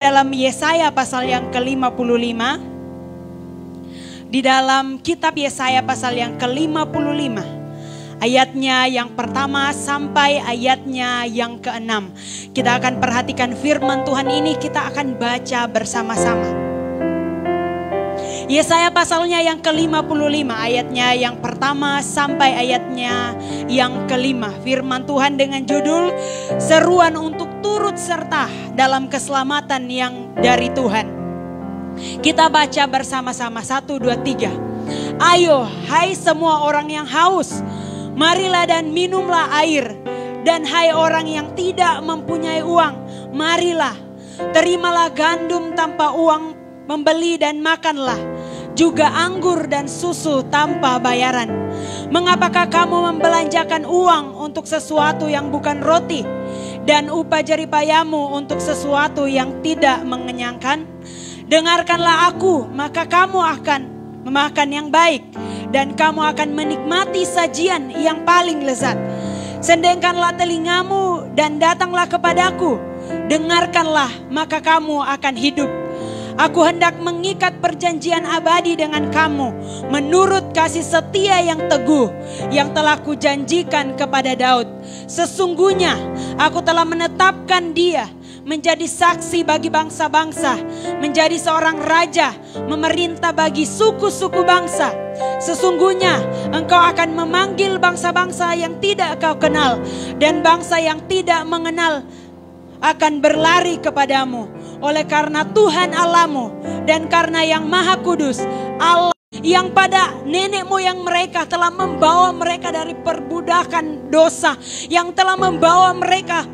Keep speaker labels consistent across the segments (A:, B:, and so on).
A: Dalam Yesaya pasal yang ke-55, di dalam kitab Yesaya pasal yang ke-55, ayatnya yang pertama sampai ayatnya yang ke-6. Kita akan perhatikan firman Tuhan ini, kita akan baca bersama-sama. Yesaya pasalnya yang ke-55, ayatnya yang pertama sampai ayatnya yang ke-5. Firman Tuhan dengan judul Seruan untuk turut serta dalam keselamatan yang dari Tuhan. Kita baca bersama-sama, 1, 2, 3. Ayo hai semua orang yang haus, marilah dan minumlah air. Dan hai orang yang tidak mempunyai uang, marilah, terimalah gandum tanpa uang membeli dan makanlah, juga anggur dan susu tanpa bayaran. Mengapakah kamu membelanjakan uang untuk sesuatu yang bukan roti, dan upah jeripayamu untuk sesuatu yang tidak mengenyangkan? Dengarkanlah aku, maka kamu akan memakan yang baik, dan kamu akan menikmati sajian yang paling lezat. Sendengkanlah telingamu dan datanglah kepadaku. Dengarkanlah, maka kamu akan hidup. Aku hendak mengikat perjanjian abadi dengan kamu menurut kasih setia yang teguh yang telah kujanjikan kepada Daud. Sesungguhnya aku telah menetapkan dia menjadi saksi bagi bangsa-bangsa, menjadi seorang raja, memerintah bagi suku-suku bangsa. Sesungguhnya engkau akan memanggil bangsa-bangsa yang tidak kau kenal, dan bangsa yang tidak mengenal akan berlari kepadamu. Oleh karena Tuhan Allahmu dan karena yang Maha Kudus, Allah yang pada nenek moyang mereka telah membawa mereka dari perbudakan dosa, yang telah membawa mereka.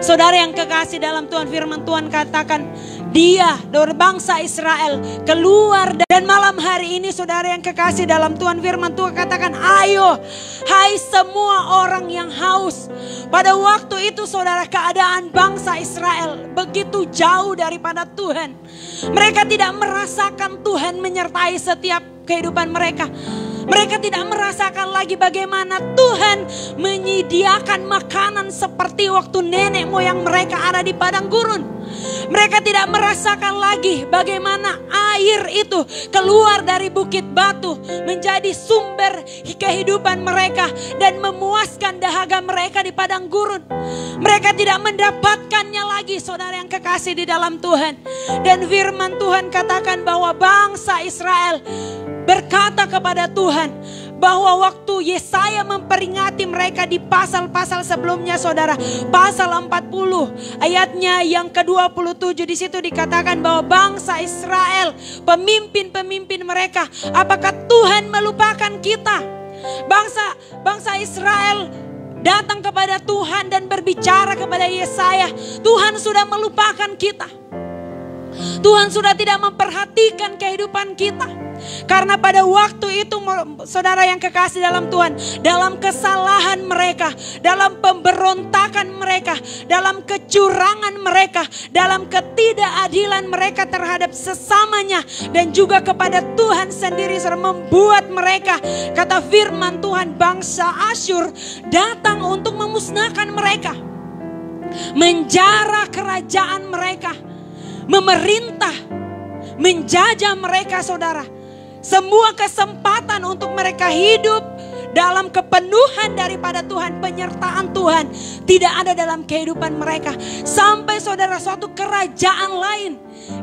A: Saudara yang kekasih dalam Tuhan, firman Tuhan katakan dia dari bangsa Israel keluar. Dan malam hari ini saudara yang kekasih dalam Tuhan, firman Tuhan katakan ayo hai semua orang yang haus. Pada waktu itu saudara, keadaan bangsa Israel begitu jauh daripada Tuhan. Mereka tidak merasakan Tuhan menyertai setiap kehidupan mereka. Mereka tidak merasakan lagi bagaimana Tuhan menyediakan makanan seperti waktu nenek moyang mereka ada di padang gurun. Mereka tidak merasakan lagi bagaimana air itu keluar dari bukit batu menjadi sumber kehidupan mereka dan memuaskan dahaga mereka di padang gurun. Mereka tidak mendapatkannya lagi, saudara yang kekasih di dalam Tuhan. Dan firman Tuhan katakan bahwa bangsa Israel berkata kepada Tuhan bahwa waktu Yesaya memperingati mereka di pasal-pasal sebelumnya saudara, pasal 40 ayatnya yang ke-27, di situ dikatakan bahwa bangsa Israel, pemimpin-pemimpin mereka, apakah Tuhan melupakan kita? Bangsa Israel datang kepada Tuhan dan berbicara kepada Yesaya, Tuhan sudah melupakan kita. Tuhan sudah tidak memperhatikan kehidupan kita. Karena pada waktu itu saudara yang kekasih dalam Tuhan, dalam kesalahan mereka, dalam pemberontakan mereka, dalam kecurangan mereka, dalam ketidakadilan mereka terhadap sesamanya dan juga kepada Tuhan sendiri, membuat mereka, kata firman Tuhan, bangsa Asyur datang untuk memusnahkan mereka, menjara kerajaan mereka, memerintah, menjajah mereka saudara. Semua kesempatan untuk mereka hidup dalam kepenuhan daripada Tuhan, penyertaan Tuhan tidak ada dalam kehidupan mereka. Sampai saudara suatu kerajaan lain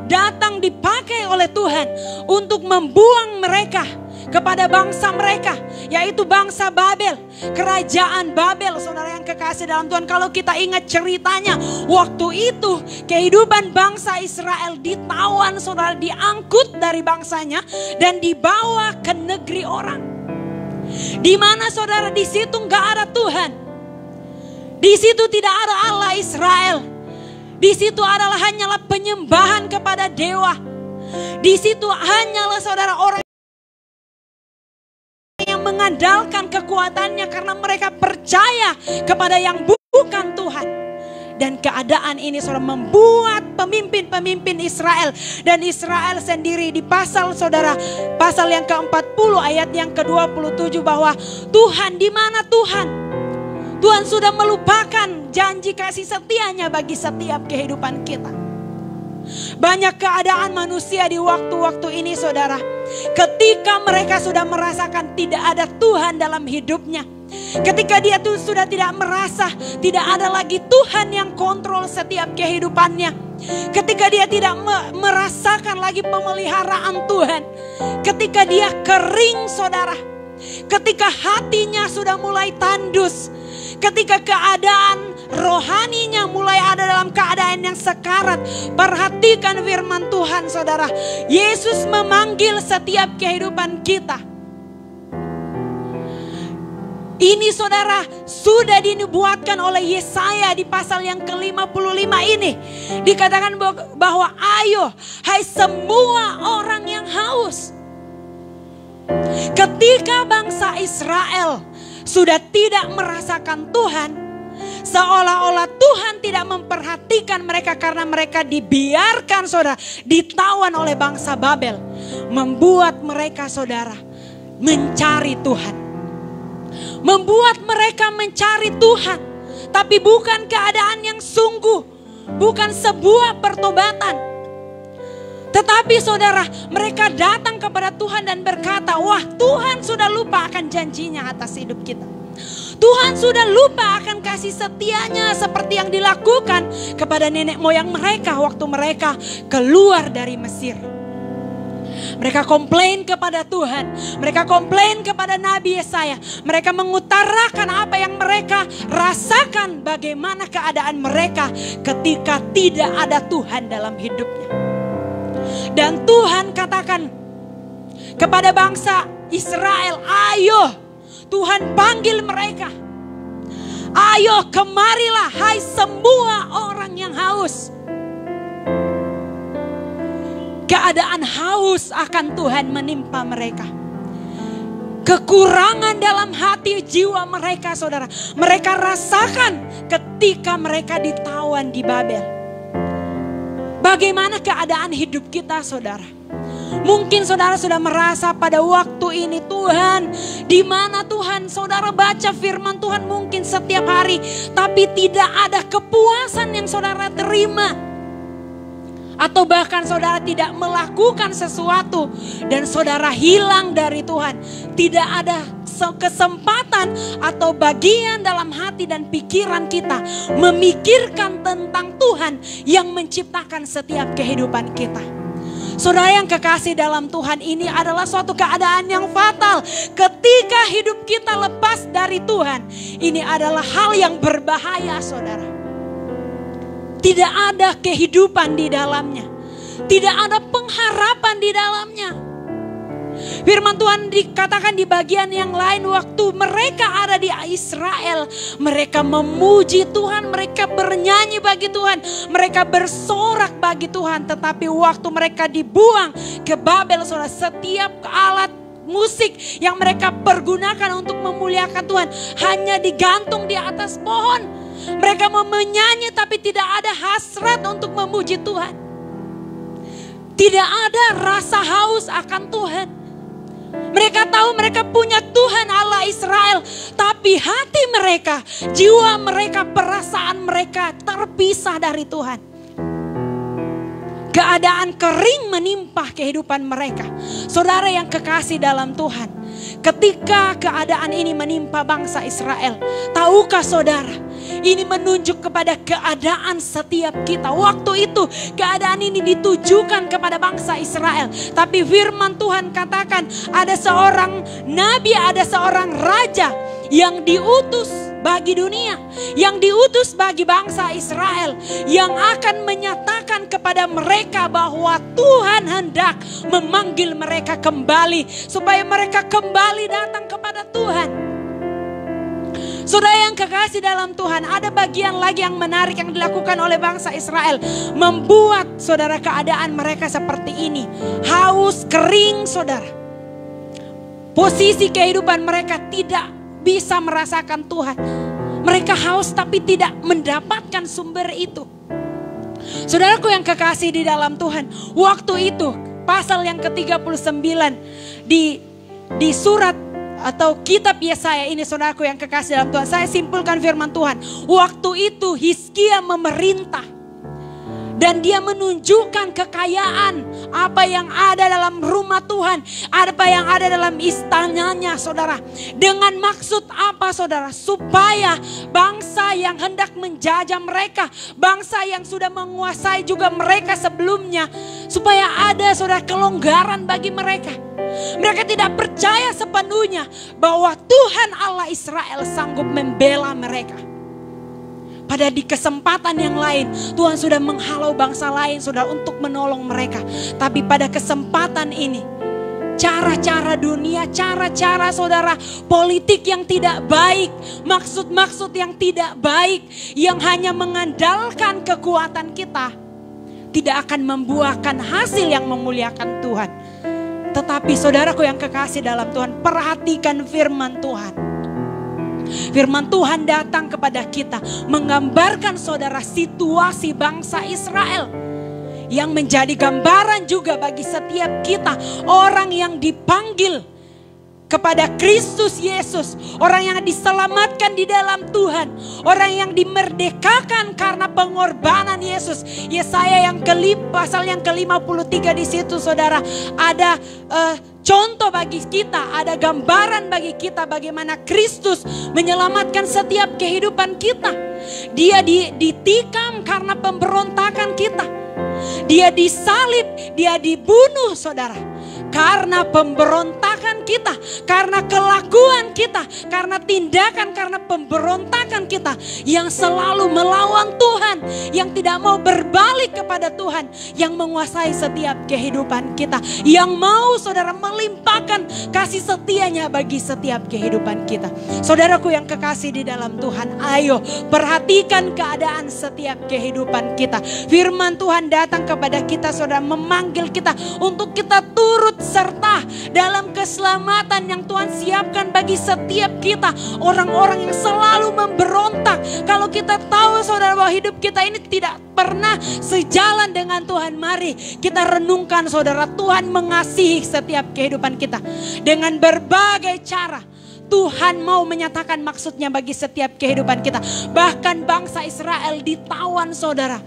A: datang dipakai oleh Tuhan untuk membuang mereka kepada bangsa mereka, yaitu bangsa Babel, kerajaan Babel. Saudara yang kekasih dalam Tuhan, kalau kita ingat ceritanya, waktu itu kehidupan bangsa Israel ditawan saudara, diangkut dari bangsanya dan dibawa ke negeri orang. Di mana saudara, di situ nggak ada Tuhan, di situ tidak ada Allah Israel, di situ adalah hanyalah penyembahan kepada dewa, di situ hanyalah saudara orang yang mengandalkan kekuatannya karena mereka percaya kepada yang bukan Tuhan. Dan keadaan ini saudara membuat pemimpin-pemimpin Israel dan Israel sendiri di pasal saudara, pasal yang ke-40 ayat yang ke-27 bahwa Tuhan, di mana Tuhan? Tuhan sudah melupakan janji kasih setianya bagi setiap kehidupan kita. Banyak keadaan manusia di waktu-waktu ini saudara, ketika mereka sudah merasakan tidak ada Tuhan dalam hidupnya, ketika dia tuh sudah tidak merasa tidak ada lagi Tuhan yang kontrol setiap kehidupannya, ketika dia tidak merasakan lagi pemeliharaan Tuhan, ketika dia kering saudara, ketika hatinya sudah mulai tandus, ketika keadaan rohaninya mulai ada dalam keadaan yang sekarat. Perhatikan firman Tuhan saudara, Yesus memanggil setiap kehidupan kita. Ini saudara sudah dinubuatkan oleh Yesaya di pasal yang ke-55 ini. Dikatakan bahwa ayo hai semua orang yang haus. Ketika bangsa Israel sudah tidak merasakan Tuhan, seolah-olah Tuhan tidak memperhatikan mereka karena mereka dibiarkan saudara ditawan oleh bangsa Babel. Membuat mereka saudara mencari Tuhan. Membuat mereka mencari Tuhan. Tapi bukan keadaan yang sungguh. Bukan sebuah pertobatan. Tetapi saudara, mereka datang kepada Tuhan dan berkata, wah Tuhan sudah lupa akan janjinya atas hidup kita. Tuhan sudah lupa akan kasih setianya seperti yang dilakukan kepada nenek moyang mereka waktu mereka keluar dari Mesir. Mereka komplain kepada Tuhan, mereka komplain kepada Nabi Yesaya, mereka mengutarakan apa yang mereka rasakan, bagaimana keadaan mereka ketika tidak ada Tuhan dalam hidupnya. Dan Tuhan katakan kepada bangsa Israel, ayo, Tuhan panggil mereka. Ayo kemarilah hai semua orang yang haus. Keadaan haus akan Tuhan menimpa mereka. Kekurangan dalam hati jiwa mereka saudara, mereka rasakan ketika mereka ditawan di Babel. Bagaimana keadaan hidup kita saudara? Mungkin saudara sudah merasa pada waktu ini Tuhan, di mana Tuhan saudara baca firman Tuhan mungkin setiap hari, tapi tidak ada kepuasan yang saudara terima. Atau bahkan saudara tidak melakukan sesuatu dan saudara hilang dari Tuhan. Tidak ada kesempatan atau bagian dalam hati dan pikiran kita memikirkan tentang Tuhan yang menciptakan setiap kehidupan kita. Saudara yang kekasih dalam Tuhan, ini adalah suatu keadaan yang fatal. Ketika hidup kita lepas dari Tuhan, ini adalah hal yang berbahaya saudara. Tidak ada kehidupan di dalamnya. Tidak ada pengharapan di dalamnya. Firman Tuhan dikatakan di bagian yang lain, waktu mereka ada di Israel, mereka memuji Tuhan, mereka bernyanyi bagi Tuhan, mereka bersorak bagi Tuhan. Tetapi waktu mereka dibuang ke Babel, saudara, setiap alat musik yang mereka pergunakan untuk memuliakan Tuhan hanya digantung di atas pohon. Mereka mau menyanyi tapi tidak ada hasrat untuk memuji Tuhan. Tidak ada rasa haus akan Tuhan. Mereka tahu mereka punya Tuhan Allah Israel, tapi hati mereka, jiwa mereka, perasaan mereka terpisah dari Tuhan. Keadaan kering menimpa kehidupan mereka. Saudara yang kekasih dalam Tuhan, ketika keadaan ini menimpa bangsa Israel, tahukah saudara, ini menunjuk kepada keadaan setiap kita. Waktu itu keadaan ini ditujukan kepada bangsa Israel. Tapi firman Tuhan katakan ada seorang nabi, ada seorang raja yang diutus bagi dunia, yang diutus bagi bangsa Israel, yang akan menyatakan kepada mereka bahwa Tuhan hendak memanggil mereka kembali, supaya mereka kembali datang kepada Tuhan. Saudara yang kekasih dalam Tuhan, ada bagian lagi yang menarik yang dilakukan oleh bangsa Israel, membuat saudara keadaan mereka seperti ini, haus, kering saudara. Posisi kehidupan mereka tidak bisa merasakan Tuhan. Mereka haus tapi tidak mendapatkan sumber itu. Saudaraku yang kekasih di dalam Tuhan, waktu itu pasal yang ke-39 di surat atau kitab Yesaya ini, saudaraku yang kekasih dalam Tuhan, saya simpulkan firman Tuhan. Waktu itu Hizkia memerintah Dan dia menunjukkan kekayaan apa yang ada dalam rumah Tuhan, apa yang ada dalam istananya, saudara. Dengan maksud apa, saudara? Supaya bangsa yang hendak menjajah mereka, bangsa yang sudah menguasai juga mereka sebelumnya, supaya ada, saudara, kelonggaran bagi mereka. Mereka tidak percaya sepenuhnya bahwa Tuhan Allah Israel sanggup membela mereka. Pada di kesempatan yang lain, Tuhan sudah menghalau bangsa lain, saudara, untuk menolong mereka. Tapi pada kesempatan ini, cara-cara dunia, cara-cara, saudara, politik yang tidak baik, maksud-maksud yang tidak baik, yang hanya mengandalkan kekuatan kita, tidak akan membuahkan hasil yang memuliakan Tuhan. Tetapi saudaraku yang kekasih dalam Tuhan, perhatikan firman Tuhan. Firman Tuhan datang kepada kita menggambarkan, saudara, situasi bangsa Israel yang menjadi gambaran juga bagi setiap kita, orang yang dipanggil kepada Kristus Yesus, orang yang diselamatkan di dalam Tuhan, orang yang dimerdekakan karena pengorbanan Yesus. Yesaya yang pasal yang ke-53 di situ, saudara, ada contoh bagi kita, ada gambaran bagi kita bagaimana Kristus menyelamatkan setiap kehidupan kita. Dia ditikam karena pemberontakan kita. Dia disalib, dia dibunuh, saudara, karena pemberontakan kita, karena kelakuan kita, karena tindakan, karena pemberontakan kita yang selalu melawan Tuhan, yang tidak mau berbalik kepada Tuhan, yang menguasai setiap kehidupan kita, yang mau, saudara, melimpahkan kasih setianya bagi setiap kehidupan kita. Saudaraku yang kekasih di dalam Tuhan, ayo perhatikan keadaan setiap kehidupan kita. Firman Tuhan datang kepada kita, saudara, memanggil kita untuk kita turut serta dalam keselamatan yang Tuhan siapkan bagi setiap kita. Orang-orang yang selalu memberontak. Kalau kita tahu, saudara, bahwa hidup kita ini tidak pernah sejalan dengan Tuhan, mari kita renungkan, saudara, Tuhan mengasihi setiap kehidupan kita. Dengan berbagai cara Tuhan mau menyatakan maksudnya bagi setiap kehidupan kita. Bahkan bangsa Israel ditawan, saudara,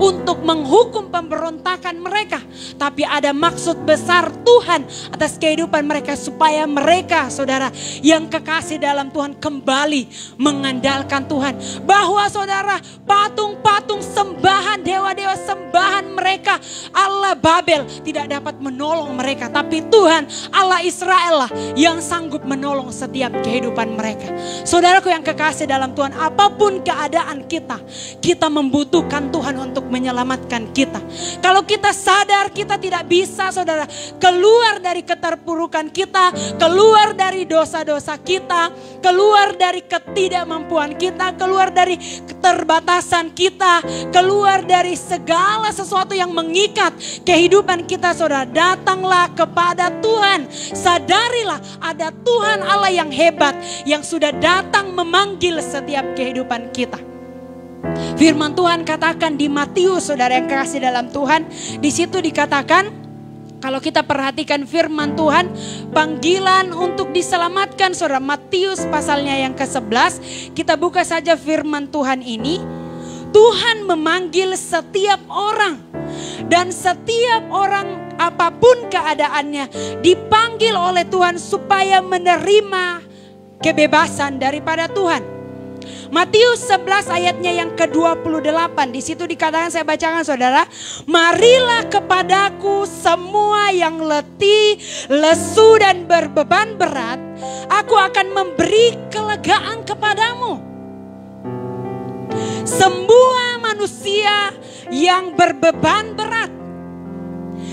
A: untuk menghukum pemberontakan mereka. Tapi ada maksud besar Tuhan atas kehidupan mereka, supaya mereka, saudara, yang kekasih dalam Tuhan, kembali mengandalkan Tuhan. Bahwa, saudara, patung-patung sembahan, dewa-dewa sembahan mereka, Allah Babel, tidak dapat menolong mereka. Tapi Tuhan Allah Israel lah yang sanggup menolong setiap kehidupan mereka. Saudaraku yang kekasih dalam Tuhan, apapun keadaan kita, kita membutuhkan Tuhan untuk menyelamatkan kita. Kalau kita sadar kita tidak bisa, saudara, keluar dari keterpurukan kita, keluar dari dosa-dosa kita, keluar dari ketidakmampuan kita, keluar dari keterbatasan kita, keluar dari segala sesuatu yang mengikat kehidupan kita, saudara, datanglah kepada Tuhan. Sadarilah ada Tuhan Allah yang hebat, yang sudah datang memanggil setiap kehidupan kita. Firman Tuhan katakan di Matius, saudara yang kekasih dalam Tuhan, di situ dikatakan, kalau kita perhatikan firman Tuhan, panggilan untuk diselamatkan, saudara, Matius pasalnya yang ke-11, kita buka saja firman Tuhan ini. Tuhan memanggil setiap orang, dan setiap orang apapun keadaannya dipanggil oleh Tuhan supaya menerima kebebasan daripada Tuhan. Matius 11 ayatnya yang ke-28, di situ dikatakan, saya bacakan, saudara, marilah kepadaku semua yang letih, lesu dan berbeban berat, aku akan memberi kelegaan kepadamu. Semua manusia yang berbeban berat,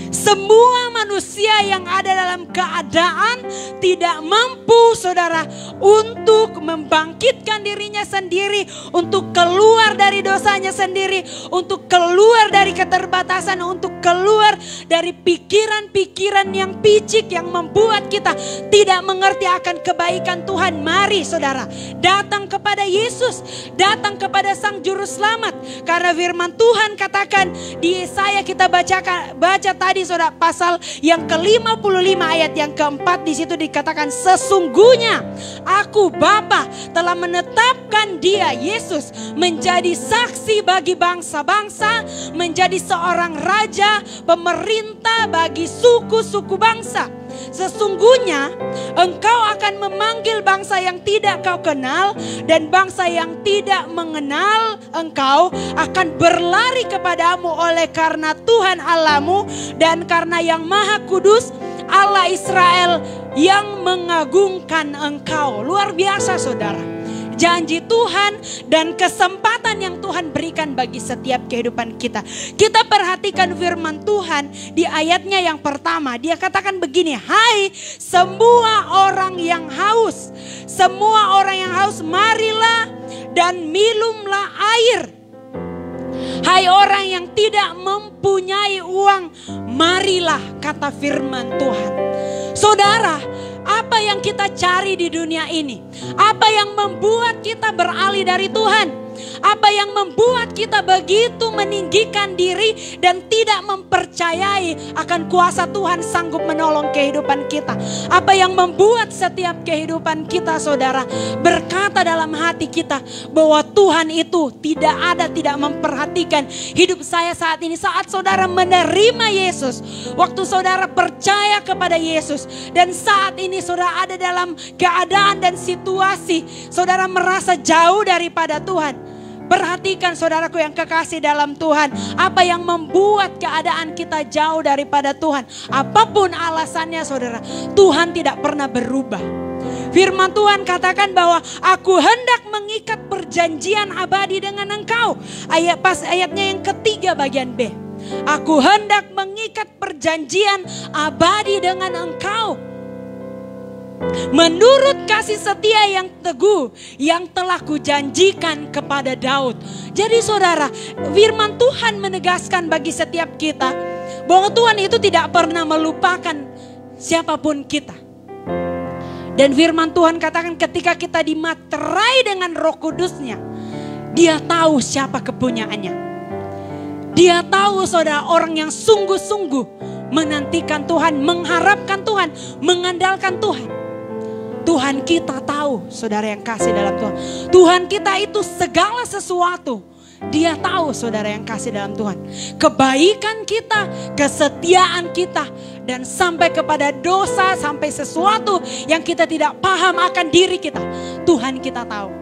A: semua manusia yang ada dalam keadaan tidak mampu, saudara, untuk membangkitkan dirinya sendiri, untuk keluar dari dosanya sendiri, untuk keluar dari keterbatasan, untuk keluar dari pikiran-pikiran yang picik yang membuat kita tidak mengerti akan kebaikan Tuhan. Mari saudara, datang kepada Yesus, datang kepada Sang Juru Selamat. Karena firman Tuhan katakan di Yesaya, kita baca tadi saudara, pasal yang ke-55 ayat yang keempat, di situ dikatakan sesungguhnya aku Bapa telah menetapkan dia Yesus menjadi saksi bagi bangsa-bangsa, menjadi seorang raja, pemerintah bagi suku-suku bangsa. Sesungguhnya engkau akan memanggil bangsa yang tidak kau kenal, dan bangsa yang tidak mengenal engkau akan berlari kepadamu oleh karena Tuhan Allahmu dan karena Yang Maha Kudus Allah Israel yang mengagungkan engkau. Luar biasa saudara, janji Tuhan dan kesempatan yang Tuhan berikan bagi setiap kehidupan kita. Kita perhatikan firman Tuhan di ayatnya yang pertama. Dia katakan begini, hai semua orang yang haus, semua orang yang haus, marilah dan minumlah air. Hai orang yang tidak mempunyai uang, marilah, kata firman Tuhan. Saudara, apa yang kita cari di dunia ini? Apa yang membuat kita beralih dari Tuhan? Apa yang membuat kita begitu meninggikan diri dan tidak mempercayai akan kuasa Tuhan sanggup menolong kehidupan kita? Apa yang membuat setiap kehidupan kita saudara berkata dalam hati kita bahwa Tuhan itu tidak memperhatikan hidup saya saat ini? Saat saudara menerima Yesus, waktu saudara percaya kepada Yesus, dan saat ini saudara ada dalam keadaan dan situasi saudara merasa jauh daripada Tuhan. Perhatikan saudaraku yang kekasih dalam Tuhan, apa yang membuat keadaan kita jauh daripada Tuhan? Apapun alasannya saudara, Tuhan tidak pernah berubah. Firman Tuhan katakan bahwa aku hendak mengikat perjanjian abadi dengan engkau. Ayatnya yang ketiga bagian B. Aku hendak mengikat perjanjian abadi dengan engkau, menurut kasih setia yang teguh yang telah kujanjikan kepada Daud. Jadi saudara, firman Tuhan menegaskan bagi setiap kita bahwa Tuhan itu tidak pernah melupakan siapapun kita. Dan firman Tuhan katakan ketika kita dimaterai dengan Roh Kudusnya, Dia tahu siapa kepunyaannya. Dia tahu saudara, orang yang sungguh-sungguh menantikan Tuhan, mengharapkan Tuhan, mengandalkan Tuhan. Tuhan kita tahu, saudara yang kasih dalam Tuhan. Tuhan kita itu segala sesuatu. Dia tahu, saudara yang kasih dalam Tuhan. Kebaikan kita, kesetiaan kita, dan sampai kepada dosa, sampai sesuatu yang kita tidak paham akan diri kita. Tuhan kita tahu.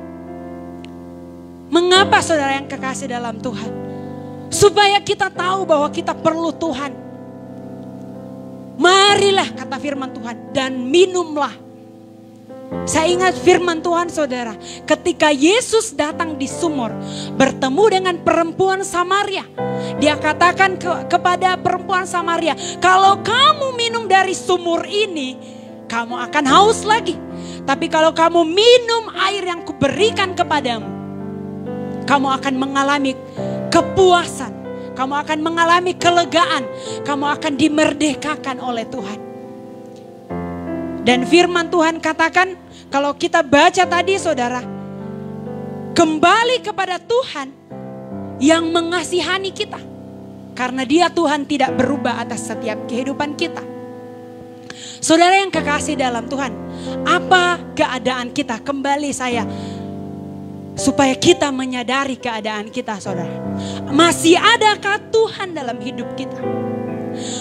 A: Mengapa saudara yang kekasih dalam Tuhan? Supaya kita tahu bahwa kita perlu Tuhan. Marilah, kata firman Tuhan, dan minumlah. Saya ingat firman Tuhan saudara, ketika Yesus datang di sumur bertemu dengan perempuan Samaria. Dia katakan kepada perempuan Samaria, kalau kamu minum dari sumur ini, kamu akan haus lagi. Tapi kalau kamu minum air yang kuberikan kepadamu, kamu akan mengalami kepuasan, kamu akan mengalami kelegaan, kamu akan dimerdekakan oleh Tuhan. Dan firman Tuhan katakan, kalau kita baca tadi saudara, kembali kepada Tuhan yang mengasihani kita. Karena Dia Tuhan tidak berubah atas setiap kehidupan kita. Saudara yang kekasih dalam Tuhan, apa keadaan kita? Kembali saya, supaya kita menyadari keadaan kita saudara. Masih adakah Tuhan dalam hidup kita?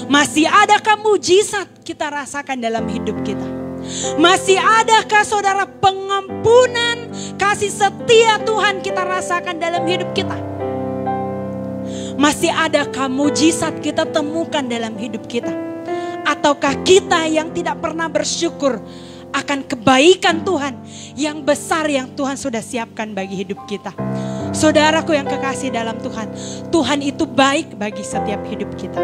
A: Masih adakah mujizat kita rasakan dalam hidup kita? Masih adakah saudara pengampunan, kasih setia Tuhan kita rasakan dalam hidup kita? Masih adakah mujizat kita temukan dalam hidup kita? Ataukah kita yang tidak pernah bersyukur akan kebaikan Tuhan yang besar yang Tuhan sudah siapkan bagi hidup kita? Saudaraku yang kekasih dalam Tuhan, Tuhan itu baik bagi setiap hidup kita.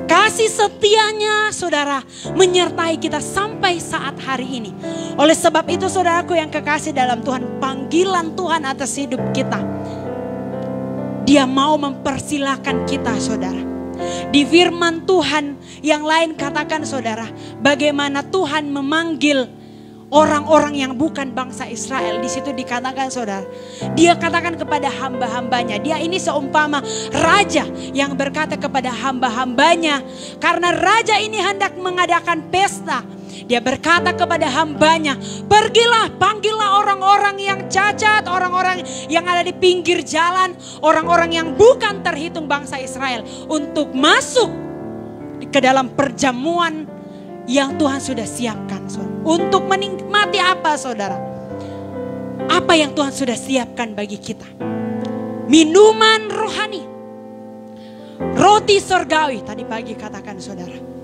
A: Kasih setianya saudara menyertai kita sampai saat hari ini. Oleh sebab itu saudaraku yang kekasih dalam Tuhan, panggilan Tuhan atas hidup kita, Dia mau mempersilahkan kita saudara. Di firman Tuhan yang lain katakan saudara, bagaimana Tuhan memanggil orang-orang yang bukan bangsa Israel. Di situ dikatakan saudara, dia katakan kepada hamba-hambanya, dia ini seumpama raja yang berkata kepada hamba-hambanya, karena raja ini hendak mengadakan pesta. Dia berkata kepada hambanya, pergilah, panggillah orang-orang yang cacat, orang-orang yang ada di pinggir jalan, orang-orang yang bukan terhitung bangsa Israel, untuk masuk ke dalam perjamuan yang Tuhan sudah siapkan. Untuk menikmati apa saudara? Apa yang Tuhan sudah siapkan bagi kita? Minuman rohani, roti surgawi, tadi pagi katakan saudara.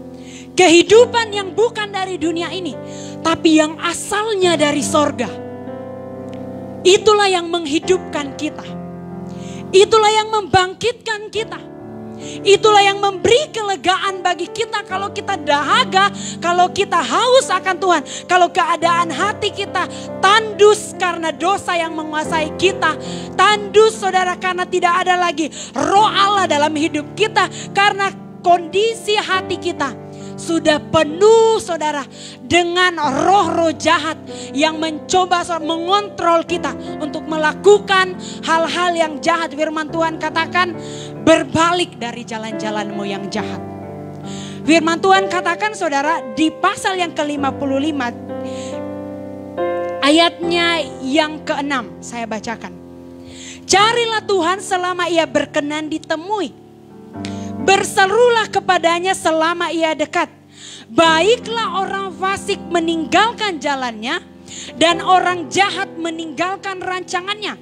A: Kehidupan yang bukan dari dunia ini, tapi yang asalnya dari sorga. Itulah yang menghidupkan kita. Itulah yang membangkitkan kita. Itulah yang memberi kelegaan bagi kita kalau kita dahaga, kalau kita haus akan Tuhan. Kalau keadaan hati kita tandus karena dosa yang menguasai kita. Tandus saudara karena tidak ada lagi roh Allah dalam hidup kita. Karena kondisi hati kita sudah penuh saudara dengan roh-roh jahat yang mencoba mengontrol kita untuk melakukan hal-hal yang jahat. Firman Tuhan katakan, berbalik dari jalan-jalanmu yang jahat. Firman Tuhan katakan saudara di pasal yang ke-55 ayatnya yang ke-6, saya bacakan. Carilah Tuhan selama ia berkenan ditemui. Berserulah kepadanya selama ia dekat. Baiklah orang fasik meninggalkan jalannya, dan orang jahat meninggalkan rancangannya.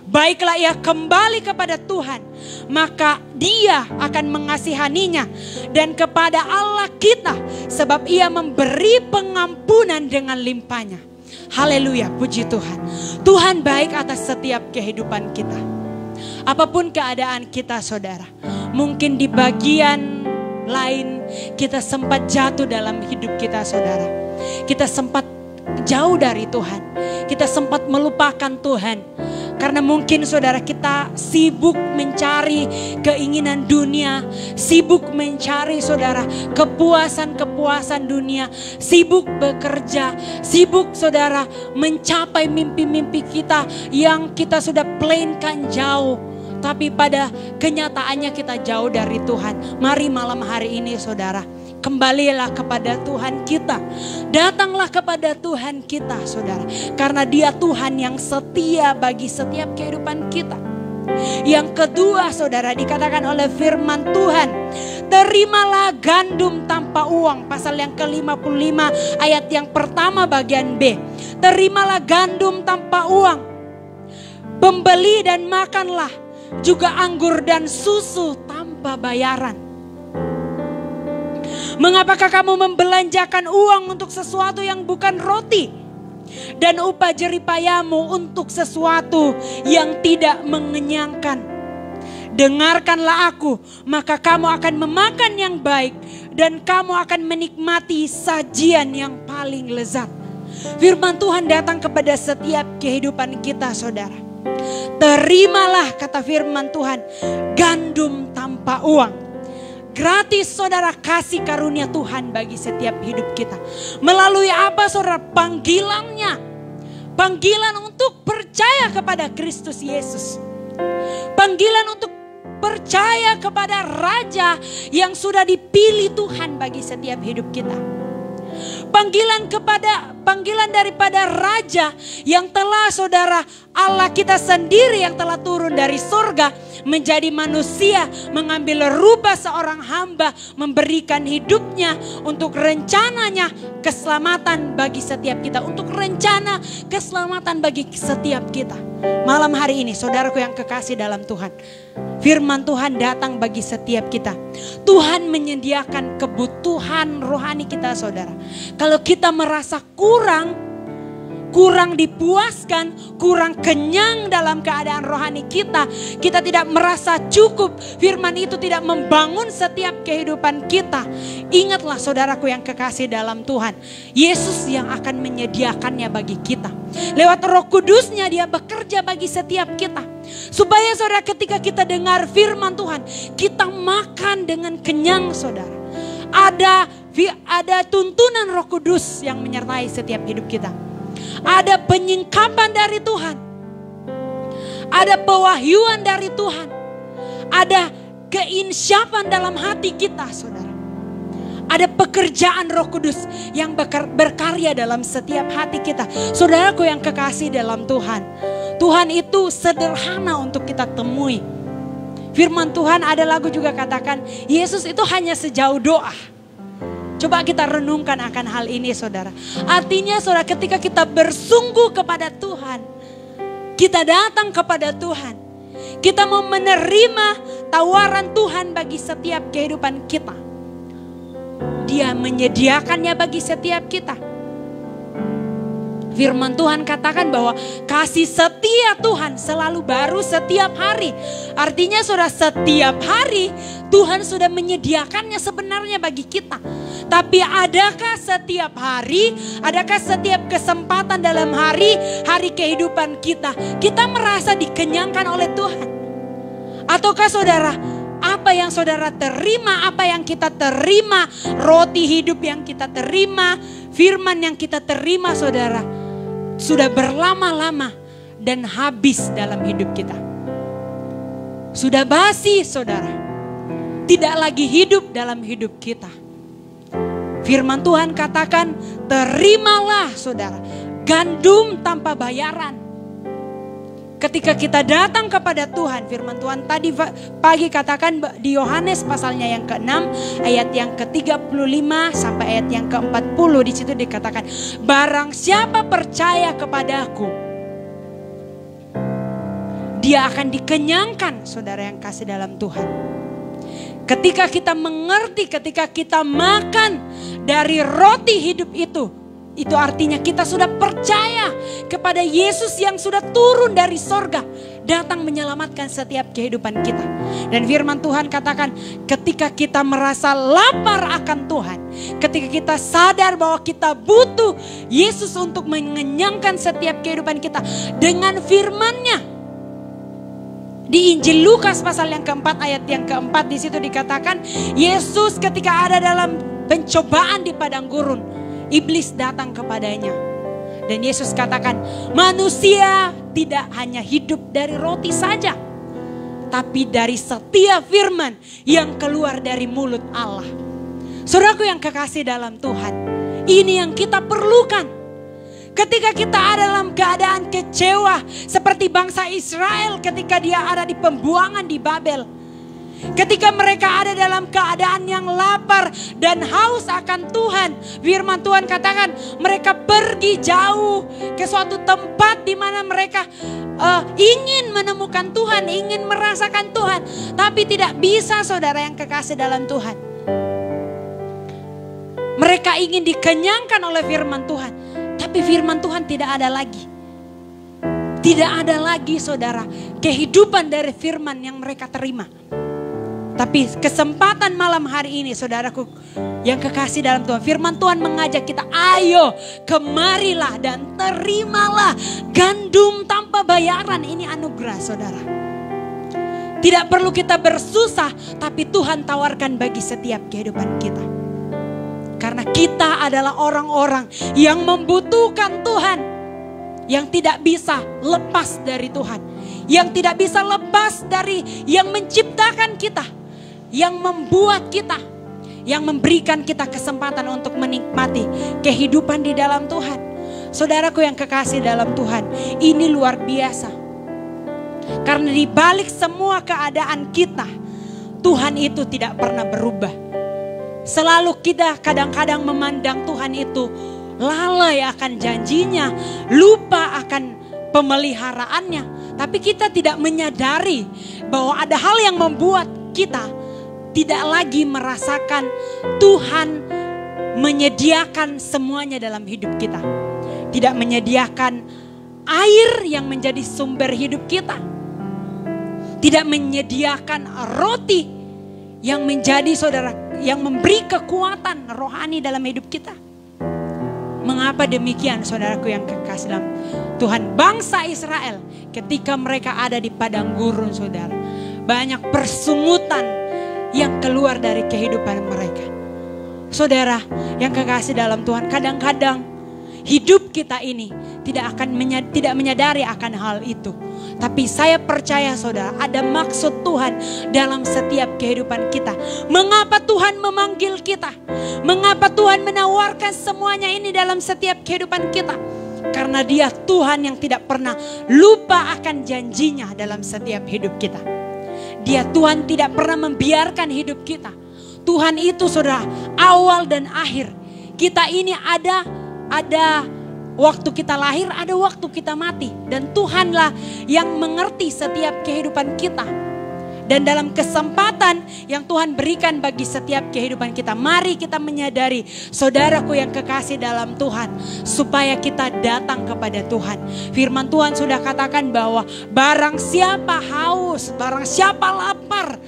A: Baiklah ia kembali kepada Tuhan, maka dia akan mengasihaninya, dan kepada Allah kita, sebab ia memberi pengampunan dengan limpahnya. Haleluya, puji Tuhan. Tuhan baik atas setiap kehidupan kita. Apapun keadaan kita saudara. Mungkin di bagian lain kita sempat jatuh dalam hidup kita saudara. Kita sempat jauh dari Tuhan. Kita sempat melupakan Tuhan. Karena mungkin saudara kita sibuk mencari keinginan dunia. Sibuk mencari saudara kepuasan-kepuasan dunia. Sibuk bekerja. Sibuk saudara mencapai mimpi-mimpi kita yang kita sudah plankan jauh. Tapi pada kenyataannya kita jauh dari Tuhan. Mari malam hari ini saudara, kembalilah kepada Tuhan kita. Datanglah kepada Tuhan kita saudara. Karena dia Tuhan yang setia bagi setiap kehidupan kita. Yang kedua saudara, dikatakan oleh firman Tuhan, terimalah gandum tanpa uang. Pasal yang ke-55 ayat yang pertama bagian B. Terimalah gandum tanpa uang. Pembeli dan makanlah juga anggur dan susu tanpa bayaran. Mengapakah kamu membelanjakan uang untuk sesuatu yang bukan roti, dan upah jeripayamu untuk sesuatu yang tidak mengenyangkan? Dengarkanlah aku, maka kamu akan memakan yang baik, dan kamu akan menikmati sajian yang paling lezat. Firman Tuhan datang kepada setiap kehidupan kita saudara. Terimalah, kata firman Tuhan, gandum tanpa uang. Gratis saudara, kasih karunia Tuhan bagi setiap hidup kita. Melalui apa saudara? Panggilannya. Panggilan untuk percaya kepada Kristus Yesus. Panggilan untuk percaya kepada Raja yang sudah dipilih Tuhan bagi setiap hidup kita. Panggilan daripada Raja yang telah saudara, Allah kita sendiri yang telah turun dari surga menjadi manusia, mengambil rupa seorang hamba, memberikan hidupnya untuk rencananya keselamatan bagi setiap kita, untuk rencana keselamatan bagi setiap kita. Malam hari ini saudaraku yang kekasih dalam Tuhan, firman Tuhan datang bagi setiap kita. Tuhan menyediakan kebutuhan rohani kita saudara. Kalau kita merasa kurang, kurang dipuaskan, kurang kenyang dalam keadaan rohani kita, kita tidak merasa cukup, firman itu tidak membangun setiap kehidupan kita. Ingatlah saudaraku yang kekasih dalam Tuhan, Yesus yang akan menyediakannya bagi kita. Lewat Roh Kudusnya Dia bekerja bagi setiap kita. Supaya saudara ketika kita dengar firman Tuhan, kita makan dengan kenyang saudara. Ada tuntunan Roh Kudus yang menyertai setiap hidup kita. Ada penyingkapan dari Tuhan. Ada pewahyuan dari Tuhan. Ada keinsyapan dalam hati kita saudara. Ada pekerjaan Roh Kudus yang berkarya dalam setiap hati kita. Saudaraku yang kekasih dalam Tuhan, Tuhan itu sederhana untuk kita temui. Firman Tuhan, ada lagu juga katakan, Yesus itu hanya sejauh doa. Coba kita renungkan akan hal ini saudara. Artinya saudara, ketika kita bersungguh kepada Tuhan, kita datang kepada Tuhan, kita mau menerima tawaran Tuhan bagi setiap kehidupan kita. Dia menyediakannya bagi setiap kita. Firman Tuhan katakan bahwa kasih setia Tuhan selalu baru setiap hari. Artinya saudara, setiap hari Tuhan sudah menyediakannya sebenarnya bagi kita. Tapi adakah setiap hari, adakah setiap kesempatan dalam hari kehidupan kita merasa dikenyangkan oleh Tuhan? Ataukah saudara, apa yang saudara terima, apa yang kita terima, roti hidup yang kita terima, firman yang kita terima saudara, sudah berlama-lama dan habis dalam hidup kita. Sudah basi saudara, tidak lagi hidup dalam hidup kita. Firman Tuhan katakan, terimalah saudara gandum tanpa bayaran. Ketika kita datang kepada Tuhan, firman Tuhan tadi pagi katakan di Yohanes pasalnya yang ke-6 ayat yang ke-35 sampai ayat yang ke-40, di situ dikatakan, barang siapa percaya kepadaku, dia akan dikenyangkan, saudara yang kasih dalam Tuhan. Ketika kita mengerti, ketika kita makan dari roti hidup itu artinya kita sudah percaya kepada Yesus yang sudah turun dari sorga, datang menyelamatkan setiap kehidupan kita. Dan firman Tuhan katakan, ketika kita merasa lapar akan Tuhan, ketika kita sadar bahwa kita butuh Yesus untuk mengenyangkan setiap kehidupan kita dengan firman-Nya. Di Injil Lukas pasal yang keempat ayat yang keempat, di situ dikatakan Yesus ketika ada dalam pencobaan di padang gurun, iblis datang kepadanya. Dan Yesus katakan, manusia tidak hanya hidup dari roti saja, tapi dari setiap firman yang keluar dari mulut Allah. Saudaraku yang kekasih dalam Tuhan, ini yang kita perlukan. Ketika kita ada dalam keadaan kecewa seperti bangsa Israel ketika dia ada di pembuangan di Babel. Ketika mereka ada dalam keadaan yang lapar dan haus akan Tuhan, firman Tuhan katakan mereka pergi jauh ke suatu tempat di mana mereka ingin menemukan Tuhan, ingin merasakan Tuhan, tapi tidak bisa, saudara yang kekasih dalam Tuhan. Mereka ingin dikenyangkan oleh firman Tuhan, tapi firman Tuhan tidak ada lagi. Tidak ada lagi, saudara, kehidupan dari firman yang mereka terima. Tapi kesempatan malam hari ini, saudaraku yang kekasih dalam Tuhan, firman Tuhan mengajak kita, ayo kemarilah dan terimalah gandum tanpa bayaran. Ini anugerah, saudara. Tidak perlu kita bersusah, tapi Tuhan tawarkan bagi setiap kehidupan kita. Karena kita adalah orang-orang yang membutuhkan Tuhan, yang tidak bisa lepas dari Tuhan, yang tidak bisa lepas dari yang menciptakan kita, yang membuat kita, yang memberikan kita kesempatan untuk menikmati kehidupan di dalam Tuhan. Saudaraku yang kekasih dalam Tuhan, ini luar biasa. Karena di balik semua keadaan kita, Tuhan itu tidak pernah berubah. Selalu kita kadang-kadang memandang Tuhan itu lalai akan janjinya, lupa akan pemeliharaannya. Tapi kita tidak menyadari bahwa ada hal yang membuat kita tidak lagi merasakan Tuhan menyediakan semuanya dalam hidup kita. Tidak menyediakan air yang menjadi sumber hidup kita. Tidak menyediakan roti yang menjadi saudara, yang memberi kekuatan rohani dalam hidup kita. Mengapa demikian saudaraku yang kekasih dalam Tuhan? Bangsa Israel ketika mereka ada di padang gurun saudara, banyak persungutan yang keluar dari kehidupan mereka. Saudara yang kekasih dalam Tuhan, kadang-kadang hidup kita ini tidak menyadari akan hal itu. Tapi saya percaya saudara, ada maksud Tuhan dalam setiap kehidupan kita. Mengapa Tuhan memanggil kita? Mengapa Tuhan menawarkan semuanya ini dalam setiap kehidupan kita? Karena Dia Tuhan yang tidak pernah lupa akan janjinya dalam setiap hidup kita. Dia Tuhan tidak pernah membiarkan hidup kita. Tuhan itu saudara, awal dan akhir. Kita ini ada waktu kita lahir, ada waktu kita mati. Dan Tuhanlah yang mengerti setiap kehidupan kita. Dan dalam kesempatan yang Tuhan berikan bagi setiap kehidupan kita, mari kita menyadari saudaraku yang kekasih dalam Tuhan, supaya kita datang kepada Tuhan. Firman Tuhan sudah katakan bahwa barang siapa haus, barang siapa lapar,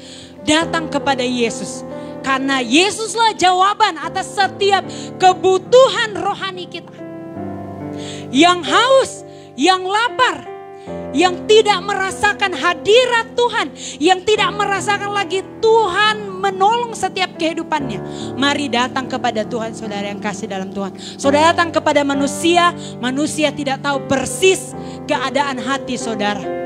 A: datang kepada Yesus. Karena Yesuslah jawaban atas setiap kebutuhan rohani kita. Yang haus, yang lapar, yang tidak merasakan hadirat Tuhan, yang tidak merasakan lagi Tuhan menolong setiap kehidupannya. Mari datang kepada Tuhan saudara yang kasih dalam Tuhan. Saudara datang kepada manusia, manusia tidak tahu persis keadaan hati saudara.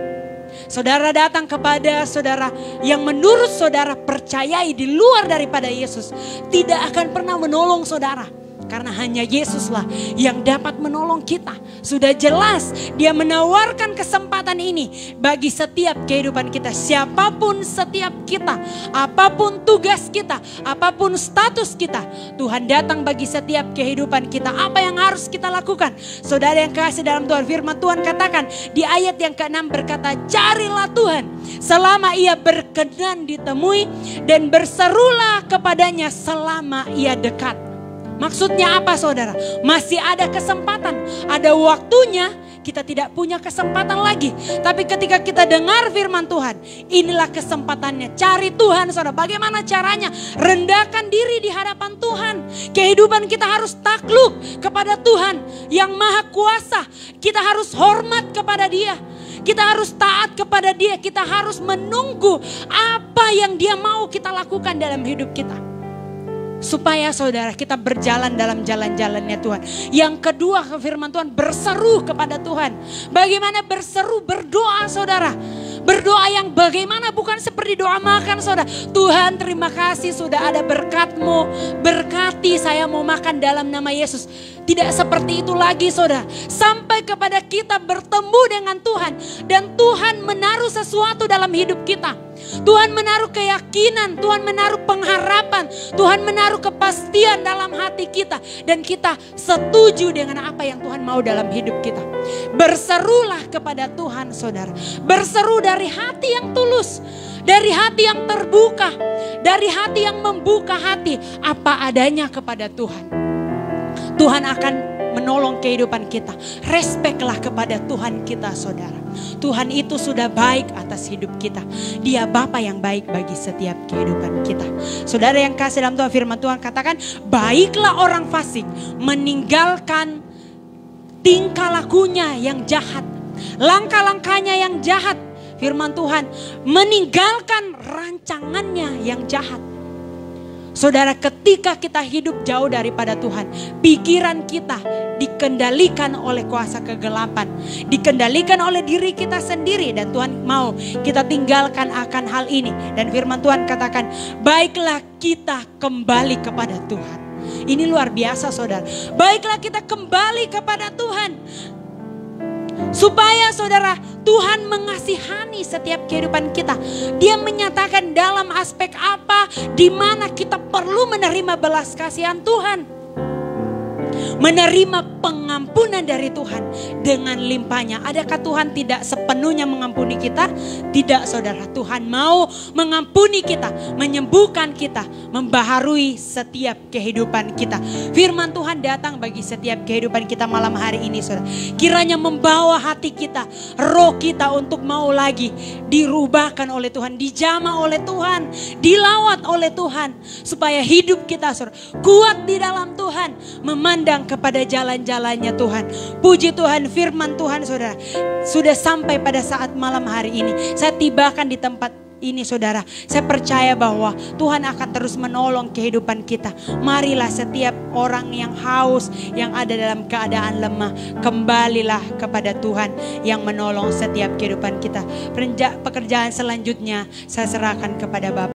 A: Saudara datang kepada saudara yang menurut saudara percayai di luar daripada Yesus, tidak akan pernah menolong saudara. Karena hanya Yesuslah yang dapat menolong kita. Sudah jelas Dia menawarkan kesempatan ini bagi setiap kehidupan kita. Siapapun setiap kita, apapun tugas kita, apapun status kita, Tuhan datang bagi setiap kehidupan kita. Apa yang harus kita lakukan? Saudara yang kasih dalam Tuhan, firman Tuhan katakan di ayat yang ke-6 berkata, carilah Tuhan selama Ia berkenan ditemui, dan berserulah kepadanya selama Ia dekat. Maksudnya apa saudara? Masih ada kesempatan, ada waktunya. Kita tidak punya kesempatan lagi. Tapi ketika kita dengar firman Tuhan, inilah kesempatannya. Cari Tuhan saudara. Bagaimana caranya? Rendahkan diri di hadapan Tuhan. Kehidupan kita harus takluk kepada Tuhan yang maha kuasa. Kita harus hormat kepada Dia. Kita harus taat kepada Dia. Kita harus menunggu apa yang Dia mau kita lakukan dalam hidup kita. Supaya saudara kita berjalan dalam jalan-jalannya Tuhan. Yang kedua firman Tuhan, berseru kepada Tuhan. Bagaimana berseru? Berdoa saudara. Berdoa yang bagaimana? Bukan seperti doa makan saudara. Tuhan terima kasih sudah ada berkat-Mu. Berkati saya mau makan dalam nama Yesus. Tidak seperti itu lagi saudara. Sampai kepada kita bertemu dengan Tuhan. Dan Tuhan menaruh sesuatu dalam hidup kita. Tuhan menaruh keyakinan, Tuhan menaruh pengharapan, Tuhan menaruh kepastian dalam hati kita. Dan kita setuju dengan apa yang Tuhan mau dalam hidup kita. Berserulah kepada Tuhan saudara. Berseru dari hati yang tulus, dari hati yang terbuka, dari hati yang membuka hati apa adanya kepada Tuhan. Tuhan akan menolong kehidupan kita. Respeklah kepada Tuhan kita saudara. Tuhan itu sudah baik atas hidup kita. Dia Bapa yang baik bagi setiap kehidupan kita. Saudara yang kasih dalam Tuhan, firman Tuhan katakan, baiklah orang fasik meninggalkan tingkah lakunya yang jahat, langkah-langkahnya yang jahat. Firman Tuhan meninggalkan rancangannya yang jahat. Saudara, ketika kita hidup jauh daripada Tuhan, pikiran kita dikendalikan oleh kuasa kegelapan, dikendalikan oleh diri kita sendiri, dan Tuhan mau kita tinggalkan akan hal ini. Dan firman Tuhan katakan, baiklah kita kembali kepada Tuhan. Ini luar biasa saudara. Baiklah kita kembali kepada Tuhan. Supaya saudara, Tuhan mengasihani setiap kehidupan kita. Dia menyatakan dalam aspek apa, di mana kita perlu menerima belas kasihan Tuhan. Menerima pengasihan pengampunan dari Tuhan dengan limpahnya. Adakah Tuhan tidak sepenuhnya mengampuni kita? Tidak, saudara. Tuhan mau mengampuni kita, menyembuhkan kita, membaharui setiap kehidupan kita. Firman Tuhan datang bagi setiap kehidupan kita malam hari ini, saudara. Kiranya membawa hati kita, roh kita untuk mau lagi dirubahkan oleh Tuhan, dijamah oleh Tuhan, dilawat oleh Tuhan, supaya hidup kita, saudara, kuat di dalam Tuhan, memandang kepada jalan-jalannya Tuhan. Puji Tuhan, firman Tuhan, saudara, sudah sampai pada saat malam hari ini. Saya tibakan di tempat ini, saudara. Saya percaya bahwa Tuhan akan terus menolong kehidupan kita. Marilah setiap orang yang haus, yang ada dalam keadaan lemah, kembalilah kepada Tuhan yang menolong setiap kehidupan kita. Pekerjaan selanjutnya saya serahkan kepada Bapak.